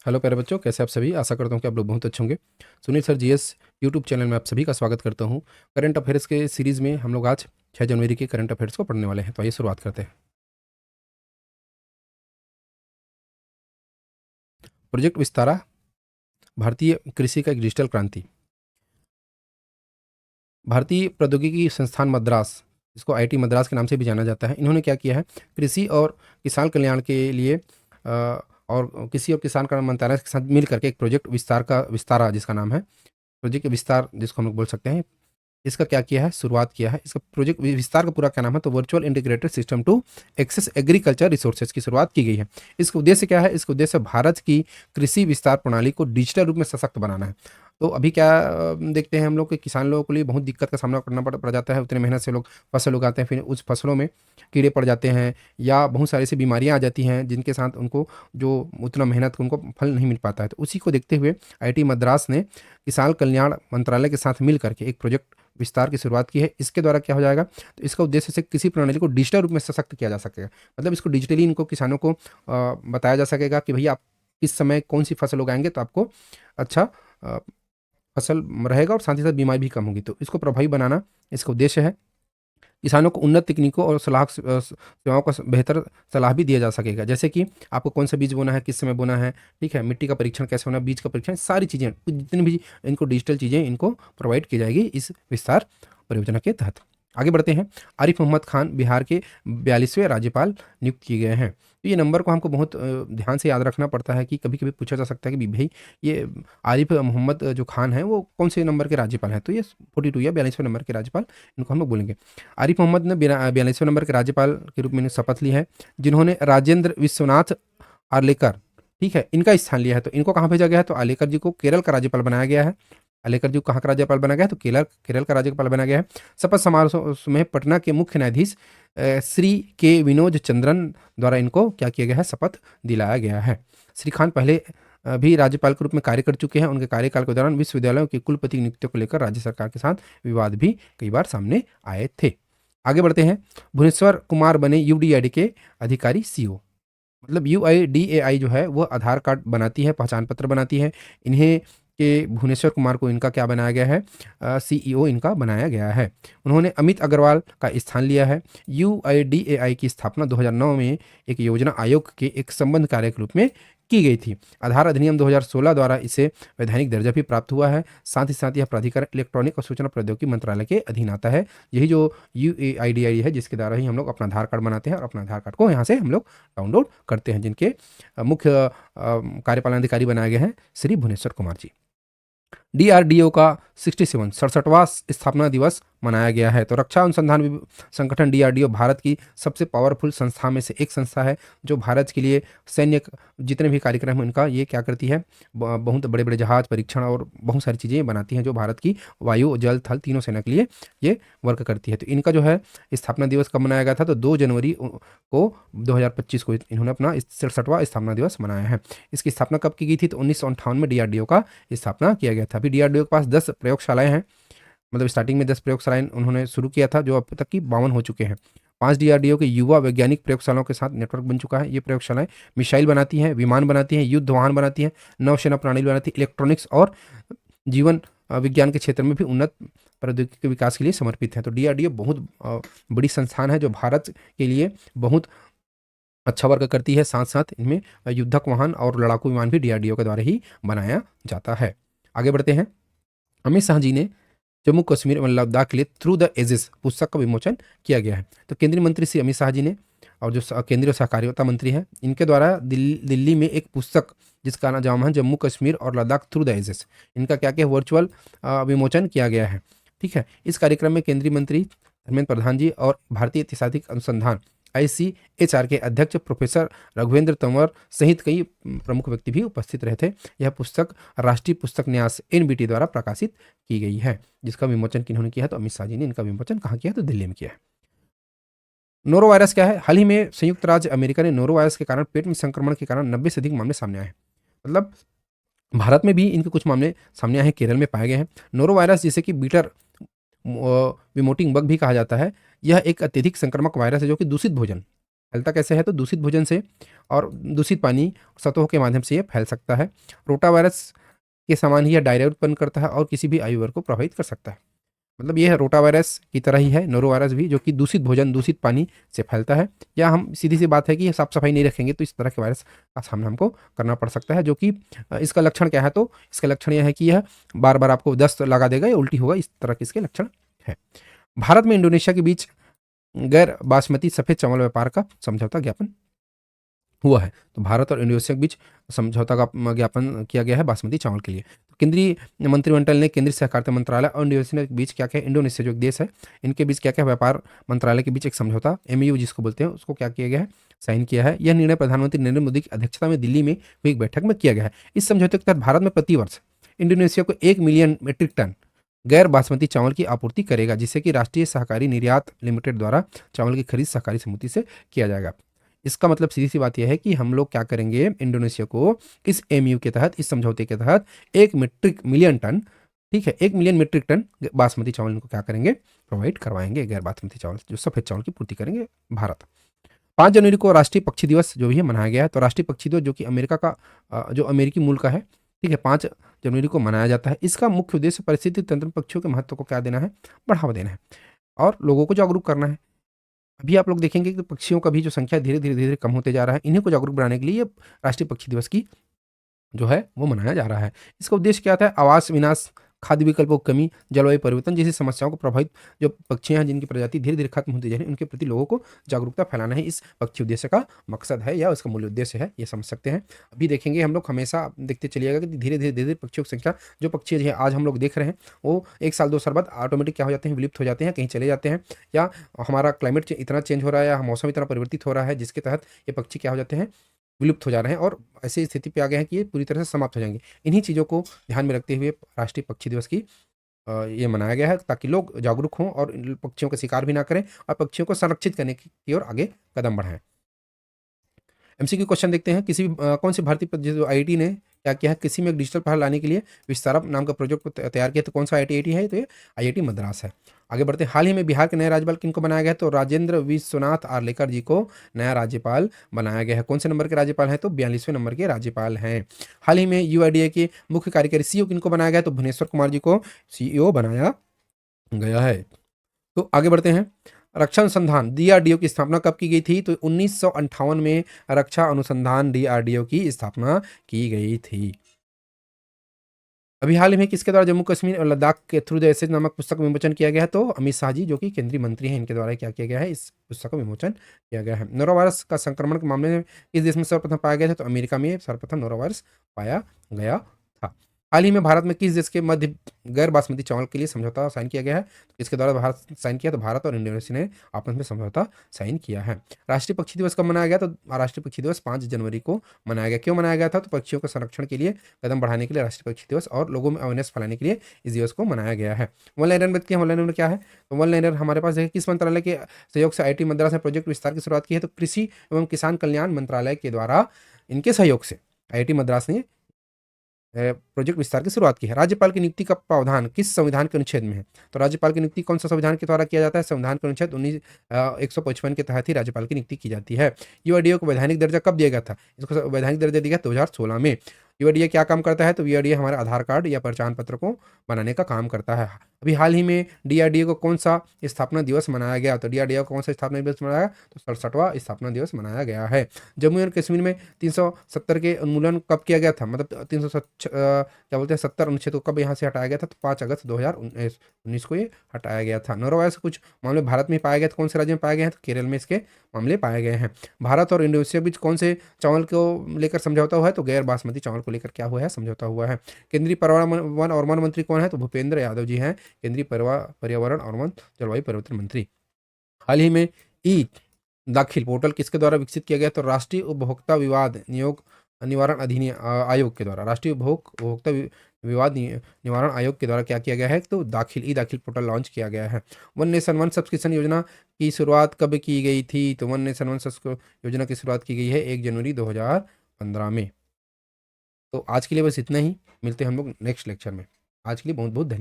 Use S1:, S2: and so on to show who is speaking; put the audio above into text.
S1: Hello प्यारे बच्चों, कैसे आप सभी। आशा करता हूँ कि आप लोग बहुत अच्छे होंगे। Sunil sir GS YouTube channel में आप सभी का स्वागत करता हूँ। करंट अफेयर्स के सीरीज़ में हम लोग आज 6 जनवरी के करंट अफेयर्स को पढ़ने वाले हैं, तो आइए शुरुआत करते हैं। प्रोजेक्ट विस्तारा, भारतीय कृषि का एक डिजिटल क्रांति। भारतीय प्रौद्योगिकी संस्थान मद्रास, इसको आईआईटी मद्रास के नाम से भी जाना जाता है, इन्होंने क्या किया है, कृषि और किसान कल्याण के लिए और कृषि और किसान कल्याण मंत्रालय के साथ मिल करके एक प्रोजेक्ट विस्तारा जिसका नाम है, प्रोजेक्ट विस्तार जिसको हम लोग बोल सकते हैं, इसका क्या किया है, शुरुआत किया है। इसका प्रोजेक्ट विस्तार का पूरा क्या नाम है, तो virtual integrated system to access agriculture resources की शुरुआत की गई है। इसका उद्देश्य क्या है, इसका उद्देश्य भारत की कृषि विस्तार प्रणाली को डिजिटल रूप में सशक्त बनाना है। तो अभी क्या देखते हैं हम लोग कि किसान लोगों के लिए बहुत दिक्कत का सामना करना पड़ जाता है। उतने मेहनत से लोग फसल उगाते हैं, फिर उस फसलों में कीड़े पड़ जाते हैं या बहुत सारी ऐसी बीमारियां आ जाती हैं जिनके साथ उनको जो उतना मेहनत उनको फल नहीं मिल पाता है। तो उसी को देखते हुए आईआईटी मद्रास ने किसान कल्याण मंत्रालय के साथ मिल करके एक प्रोजेक्ट विस्तार की शुरुआत की है। इसके द्वारा क्या हो जाएगा, तो इसका उद्देश्य से किसी प्रणाली को डिजिटल रूप में सशक्त किया जा सकेगा। मतलब इसको डिजिटली इनको किसानों को बताया जा सकेगा कि भैया आप किस समय कौन सी फसल उगाएंगे तो आपको अच्छा अ, फसल रहेगा और साथ ही साथ बीमारी भी कम होगी। तो इसको प्रभावी बनाना इसका उद्देश्य है। किसानों को उन्नत तकनीकों और सेवाओं का बेहतर सलाह भी दिया जा सकेगा, जैसे कि आपको कौन सा बीज बोना है, किस समय बोना है, ठीक है, मिट्टी का परीक्षण कैसे होना, बीज का परीक्षण, सारी चीज़ें जितनी भी इनको डिजिटल चीज़ें इनको प्रोवाइड की जाएगी इस विस्तार परियोजना के तहत। आगे बढ़ते हैं। आरिफ मोहम्मद खान बिहार के 42वें राज्यपाल नियुक्त किए गए हैं। तो ये नंबर को हमको बहुत ध्यान से याद रखना पड़ता है कि कभी कभी पूछा जा सकता है कि भाई ये आरिफ मोहम्मद जो खान है वो कौन से नंबर के राज्यपाल हैं। तो ये 42 या 42वें नंबर के राज्यपाल इनको हम लोग बोलेंगे। आरिफ मोहम्मद ने 42वें नंबर के राज्यपाल के रूप में शपथ ली है, जिन्होंने राजेंद्र विश्वनाथ आर्लेकर, ठीक है, इनका स्थान लिया है। तो इनको कहाँ भेजा गया है, तो आर्लेकर जी को केरल का राज्यपाल बनाया गया है। आर्लेकर जी को कहाँ का राज्यपाल बनाया गया है, तो केरल केरल का राज्यपाल बनाया गया है। शपथ समारोह में पटना के मुख्य न्यायाधीश श्री के विनोद चंद्रन द्वारा इनको क्या किया गया है, शपथ दिलाया गया है। श्री खान पहले भी राज्यपाल के रूप में कार्य कर चुके हैं। उनके कार्यकाल के दौरान विश्वविद्यालयों की कुलपति नियुक्तियों को लेकर राज्य सरकार के साथ विवाद भी कई बार सामने आए थे। आगे बढ़ते हैं। भुवनेश्वर कुमार बने यूडीआईडी के अधिकारी सीओ। मतलब यूआईडीएआई जो है वो आधार कार्ड बनाती है, पहचान पत्र बनाती है। इन्हें के भुवनेश्वर कुमार को इनका क्या बनाया गया है, सीईओ इनका बनाया गया है। उन्होंने अमित अग्रवाल का स्थान लिया है। यूआईडीएआई की स्थापना 2009 में एक योजना आयोग के एक संबंध कार्य के रूप में की गई थी। आधार अधिनियम 2016 द्वारा इसे वैधानिक दर्जा भी प्राप्त हुआ है। साथ ही साथ यह प्राधिकरण इलेक्ट्रॉनिक और सूचना प्रौद्योगिकी मंत्रालय के अधीन आता है। यही जो यूआईडीआई है जिसके द्वारा ही हम लोग अपना आधार कार्ड बनाते हैं और अपना आधार कार्ड को यहाँ से हम लोग डाउनलोड करते हैं, जिनके मुख्य कार्यपालन अधिकारी बनाए गए हैं श्री भुवनेश्वर कुमार जी। डीआरडीओ का 67वां स्थापना दिवस मनाया गया है। तो रक्षा अनुसंधान संगठन डीआरडीओ भारत की सबसे पावरफुल संस्था में से एक संस्था है, जो भारत के लिए सैन्य जितने भी कार्यक्रम हैं उनका ये क्या करती है, बहुत बड़े बड़े जहाज परीक्षण और बहुत सारी चीज़ें बनाती हैं जो भारत की वायु जल थल तीनों सेना के लिए ये वर्क करती है। तो इनका जो है स्थापना दिवस कब मनाया गया था, तो 2 जनवरी को 2025 को इन्होंने अपना 67वां स्थापना दिवस मनाया है। इसकी स्थापना कब की गई थी, तो 1958 में डीआरडीओ का स्थापना किया गया था। अभी डीआरडीओ के पास 10 प्रयोगशालाएं हैं। मतलब स्टार्टिंग में 10 प्रयोगशालाएं उन्होंने शुरू किया था, जो अब तक की 52 हो चुके हैं। 5 डीआरडीओ के युवा वैज्ञानिक प्रयोगशालाओं के साथ नेटवर्क बन चुका है। ये प्रयोगशालाएं मिसाइल बनाती हैं, विमान बनाती हैं, युद्ध वाहन बनाती हैं, नौसेना प्रणाली बनाती है, इलेक्ट्रॉनिक्स और जीवन विज्ञान के क्षेत्र में भी उन्नत प्रौद्योगिकी के विकास के लिए समर्पित है। तो डीआरडीओ बहुत बड़ी संस्थान है जो भारत के लिए बहुत अच्छा वर्क करती है। साथ साथ इनमें युद्धक वाहन और लड़ाकू विमान भी डीआरडीओ के द्वारा ही बनाया जाता है। आगे बढ़ते हैं। अमित शाह जी ने जम्मू कश्मीर और लद्दाख के लिए थ्रू द एजेस पुस्तक का विमोचन किया गया है। तो केंद्रीय मंत्री श्री अमित शाह जी ने और जो केंद्रीय सहकारिता मंत्री हैं, इनके द्वारा दिल्ली में एक पुस्तक जिसका नाम है जम्मू कश्मीर और लद्दाख थ्रू द एजेस, इनका क्या क्या वर्चुअल विमोचन किया गया है। ठीक है, इस कार्यक्रम में केंद्रीय मंत्री धर्मेंद्र प्रधान जी और भारतीय ऐतिहासिक अनुसंधान ICHR के अध्यक्ष प्रोफेसर रघुवेंद्र तंवर सहित कई प्रमुख व्यक्ति भी उपस्थित रहे थे। यह पुस्तक राष्ट्रीय पुस्तक न्यास NBT द्वारा प्रकाशित की गई है, जिसका विमोचन किन्होंने किया है, तो अमित शाह जी ने इनका विमोचन कहाँ किया है, तो दिल्ली में किया है। नोरो वायरस क्या है, हाल ही में संयुक्त राज्य अमेरिका ने नोरो वायरस के कारण पेट में संक्रमण के कारण 90 से अधिक मामले सामने आए हैं। मतलब भारत में भी इनके कुछ मामले सामने आए हैं, केरल में पाए गए हैं। नोरो वायरस जिसे कि बीटर विमोटिंग बग भी कहा जाता है, यह एक अत्यधिक संक्रामक वायरस है जो कि दूषित भोजन फैलता कैसे है? तो दूषित भोजन से और दूषित पानी सतहों के माध्यम से ये फैल सकता है। रोटावायरस के समान ही यह डायरिया उत्पन्न करता है और किसी भी आयु वर्ग को प्रभावित कर सकता है। मतलब ये है रोटावायरस की तरह ही है नोरोवायरस भी, जो कि दूषित भोजन, दूषित पानी से फैलता है। या हम सीधी सी बात है कि साफ सफाई नहीं रखेंगे तो इस तरह के वायरस का सामना हमको करना पड़ सकता है। जो कि इसका लक्षण क्या है? तो इसका लक्षण यह है कि यह बार बार आपको दस्त लगा देगा या उल्टी होगा, इस तरह के इसके लक्षण है। भारत में इंडोनेशिया के बीच गैर बासमती सफेद चावल व्यापार का समझौता ज्ञापन हुआ है। तो भारत और इंडोनेशिया के बीच समझौता का ज्ञापन किया गया है बासमती चावल के लिए। तो केंद्रीय मंत्रिमंडल ने केंद्रीय सहकारिता मंत्रालय और इंडोनेशिया के बीच क्या क्या, इंडोनेशिया जो एक देश है, इनके बीच क्या क्या व्यापार मंत्रालय के बीच एक समझौता एमयू जिसको बोलते हैं उसको क्या किया गया है? साइन किया है। यह निर्णय प्रधानमंत्री नरेंद्र मोदी की अध्यक्षता में दिल्ली में हुई एक बैठक में किया गया है। इस समझौते के तहत भारत में प्रति वर्ष इंडोनेशिया को 1 मिलियन मीट्रिक टन गैर बासमती चावल की आपूर्ति करेगा, जिससे कि राष्ट्रीय सहकारी निर्यात लिमिटेड द्वारा चावल की खरीद सहकारी समिति से किया जाएगा। इसका मतलब सीधी सी बात यह है कि हम लोग क्या करेंगे, इंडोनेशिया को इस एमयू के तहत, इस समझौते के तहत 1 मिलियन टन, ठीक है, 1 मिलियन मीट्रिक टन बासमती चावल इनको क्या करेंगे? प्रोवाइड करवाएंगे। गैर बासमती चावल जो सफेद चावल की पूर्ति करेंगे भारत। 5 जनवरी को राष्ट्रीय पक्षी दिवस जो भी है मनाया गया है। तो राष्ट्रीय पक्षी दिवस जो कि अमेरिका का जो अमेरिकी मूल का है, ठीक है, 5 जनवरी को मनाया जाता है। इसका मुख्य उद्देश्य परिस्थिति तंत्र पक्षियों के महत्व को क्या देना है? बढ़ावा देना है और लोगों को जागरूक करना है। अभी आप लोग देखेंगे कि पक्षियों का भी जो संख्या धीरे धीरे कम होते जा रहा है। इन्हीं को जागरूक बनाने के लिए ये राष्ट्रीय पक्षी दिवस की जो है वो मनाया जा रहा है। इसका उद्देश्य क्या था? आवास विनाश, खाद्य विकल्पों की कमी, जलवायु परिवर्तन जैसी समस्याओं को प्रभावित जो पक्षियां हैं जिनकी प्रजाति धीरे धीरे खत्म होती जा रही है, उनके प्रति लोगों को जागरूकता फैलाना है इस पक्षी उद्देश्य का मकसद है या उसका मूल उद्देश्य है, ये समझ सकते हैं। अभी देखेंगे हम लोग हमेशा देखते चलिएगा कि धीरे धीरे पक्षियों की संख्या, जो पक्षी जो है आज हम लोग देख रहे हैं, वो 1 साल 2 साल बाद ऑटोमेटिक क्या हो जाते हैं? विलुप्त हो जाते हैं, कहीं चले जाते हैं। या हमारा क्लाइमेट इतना चेंज हो रहा है या मौसम इतना परिवर्तित हो रहा है जिसके तहत ये पक्षी क्या हो जाते हैं? विलुप्त हो जा रहे हैं और ऐसी स्थिति पे आ गए हैं कि ये पूरी तरह से समाप्त हो जाएंगे। इन्हीं चीज़ों को ध्यान में रखते हुए राष्ट्रीय पक्षी दिवस की ये मनाया गया है, ताकि लोग जागरूक हों और इन पक्षियों का शिकार भी ना करें और पक्षियों को संरक्षित करने की ओर आगे कदम बढ़ाएं। एमसीक्यू क्वेश्चन देखते हैं। किसी भी कौन सी भारतीय जो आईआईटी ने क्या किया है? किसी में एक डिजिटल पढ़ाई लाने के लिए विस्तारम नाम का प्रोजेक्ट को तैयार किया। तो कौन सा आईआईटी है? तो ये आईआईटी मद्रास है। आगे बढ़ते हैं। हाल ही में बिहार के नए राज्यपाल किनको बनाया गया है? तो राजेंद्र विश्वनाथ आर्लेकर जी को नया राज्यपाल बनाया गया है। कौन से नंबर के राज्यपाल हैं? तो 42वें नंबर के राज्यपाल हैं। हाल ही में यूआईडीए के मुख्य कार्यकारी सीईओ किनको बनाया गया? तो भुवनेश्वर कुमार जी को सीईओ बनाया गया है। तो आगे बढ़ते हैं। रक्षा अनुसंधान डीआरडीओ की स्थापना कब की गई थी? तो 1958 में रक्षा अनुसंधान डीआरडीओ की स्थापना की गई थी। अभी हाल ही में किसके द्वारा जम्मू कश्मीर और लद्दाख के थ्रू द एसेज नामक पुस्तक का विमोचन किया गया है? तो अमित शाह जी जो कि केंद्रीय मंत्री हैं, इनके द्वारा क्या किया गया है? इस पुस्तक का विमोचन किया गया है। नोरा वायरस का संक्रमण के मामले में किस देश में सर्वप्रथम पाया गया था? तो अमेरिका में सर्वप्रथम नोरा वायरस पाया गया था। हाल ही में भारत में किस देश के मध्य गैर बासमती चावल के लिए समझौता साइन किया गया है? तो इसके द्वारा भारत साइन किया। तो भारत और इंडोनेशिया ने आपस में समझौता साइन किया है। राष्ट्रीय पक्षी दिवस कब मनाया गया? तो राष्ट्रीय पक्षी दिवस 5 जनवरी को मनाया गया। क्यों मनाया गया था? तो पक्षियों के संरक्षण के लिए कदम बढ़ाने के लिए राष्ट्रीय पक्षी दिवस और लोगों में अवेयरनेस फैलाने के लिए इस दिवस को मनाया गया है। वन लाइनर में वन लाइनर क्या है? तो वन लाइनर हमारे पास है किस मंत्रालय के सहयोग से आईआईटी मद्रास ने प्रोजेक्ट विस्तार की शुरुआत की है? तो कृषि एवं किसान कल्याण मंत्रालय के द्वारा इनके सहयोग से आईआईटी मद्रास ने प्रोजेक्ट विस्तार की शुरुआत की है। राज्यपाल की नियुक्ति का प्रावधान किस संविधान के अनुच्छेद में है? तो राज्यपाल की नियुक्ति कौन सा संविधान के द्वारा किया जाता है? संविधान के अनुच्छेद 155 के तहत ही राज्यपाल की नियुक्ति की जाती है। यूआईडीए को वैधानिक दर्जा कब दिया गया था? इसको वैधानिक दर्जा दिया गया 2016 में। यूआईडीए क्या काम करता है? तो यूआईडीए हमारे आधार कार्ड या पहचान पत्र को बनाने का काम करता है। अभी हाल ही में डीआरडीए को कौन सा स्थापना दिवस मनाया गया? तो डीआरडीए को कौन सा स्थापना दिवस मनाया? तो 67वां स्थापना दिवस मनाया गया है। जम्मू एंड कश्मीर में 370 के उन्मूलन कब किया गया था? मतलब 370 क्या बोलते हैं 70 अनुच्छेद को कब यहाँ से हटाया गया था? तो 5 अगस्त 2019 को ये हटाया गया था। नोरोवायरस कुछ मामले भारत में पाए गए थे। कौन से राज्य में पाए गए हैं? तो केरल में इसके मामले पाए गए हैं। भारत और इंडोनेशिया के बीच कौन से चावल को लेकर समझौता हुआ है? तो गैर बासमती चावल को लेकर क्या हुआ है? समझौता हुआ है। केंद्रीय पर्यावरण और वन मंत्री कौन है? तो भूपेंद्र यादव जी हैं, केंद्रीय पर्यावरण और वन जलवायु परिवर्तन मंत्री। हाल ही में ई दाखिल पोर्टल किसके द्वारा विकसित किया गया? तो राष्ट्रीय उपभोक्ता विवाद निवारण अधिनियम आयोग के द्वारा, राष्ट्रीय उपभोक्ता विवाद निवारण आयोग के द्वारा क्या किया गया है? तो ई दाखिल पोर्टल लॉन्च किया गया है। वन नेशन वन सब्सक्रिप्शन योजना की शुरुआत कब की गई थी? तो वन नेशन वन योजना की शुरुआत की गई है 1 जनवरी 2015 में। तो आज के लिए बस इतना ही। मिलते हैं हम लोग नेक्स्ट लेक्चर में। आज के लिए बहुत बहुत धन्यवाद।